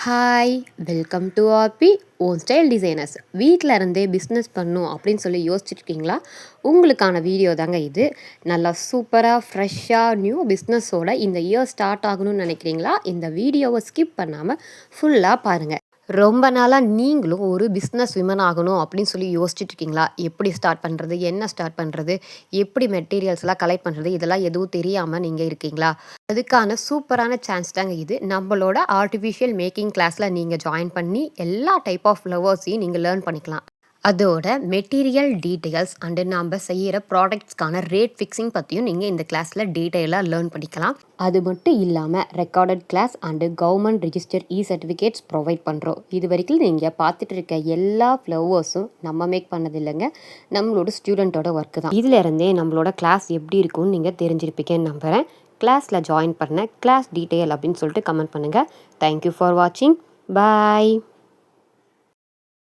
Hi welcome to RP own style designers. வீட்டில் இருந்தே business பண்ணும் அப்படின்னு சொல்லி யோசிச்சுருக்கீங்களா? உங்களுக்கான வீடியோ தாங்க இது. நல்லா சூப்பராக ஃப்ரெஷ்ஷாக நியூ பிஸ்னஸோட இந்த இயர் ஸ்டார்ட் ஆகணும்னு நினைக்கிறீங்களா? இந்த வீடியோவை ஸ்கிப் பண்ணாமல் ஃபுல்லாக பாருங்கள். ரொம்ப நாளாக நீங்களும் ஒரு பிஸ்னஸ் விமன் ஆகணும் அப்படின்னு சொல்லி யோசிச்சுட்டு இருக்கீங்களா? எப்படி ஸ்டார்ட் பண்ணுறது, என்ன ஸ்டார்ட் பண்ணுறது, எப்படி மெட்டீரியல்ஸ்லாம் கலெக்ட் பண்ணுறது, இதெல்லாம் எதுவும் தெரியாமல் நீங்கள் இருக்கீங்களா? அதுக்கான சூப்பரான சான்ஸ் தாங்க இது. நம்மளோட ஆர்டிஃபிஷியல் மேக்கிங் கிளாஸில் நீங்கள் ஜாயின் பண்ணி எல்லா டைப் ஆஃப் ஃப்ளவர்ஸையும் நீங்கள் லேர்ன் பண்ணிக்கலாம். அதோட மெட்டீரியல் டீட்டெயில்ஸ் அண்டு நாம் செய்கிற ப்ராடக்ட்ஸ்க்கான ரேட் ஃபிக்ஸிங் பற்றியும் நீங்கள் இந்த கிளாஸில் டீட்டெயிலாக லேர்ன் பண்ணிக்கலாம். அது மட்டும் இல்லாமல் recorded class and government register certificates provide பண்ணுறோம். இது வரைக்கும் நீங்கள் பார்த்துட்டு இருக்க எல்லா ஃப்ளவர்ஸும் நம்ம மேக் பண்ணது இல்லைங்க, நம்மளோட ஸ்டூடெண்ட்டோட ஒர்க்கு தான். இதிலேருந்தே நம்மளோட கிளாஸ் எப்படி இருக்கும்னு நீங்கள் தெரிஞ்சிருப்பீங்கன்னு நம்புகிறேன். கிளாஸில் ஜாயின் பண்ண கிளாஸ் டீட்டெயில் அப்படின்னு சொல்லிட்டு கமெண்ட் பண்ணுங்கள். தேங்க்யூ ஃபார் வாட்சிங். பாய்.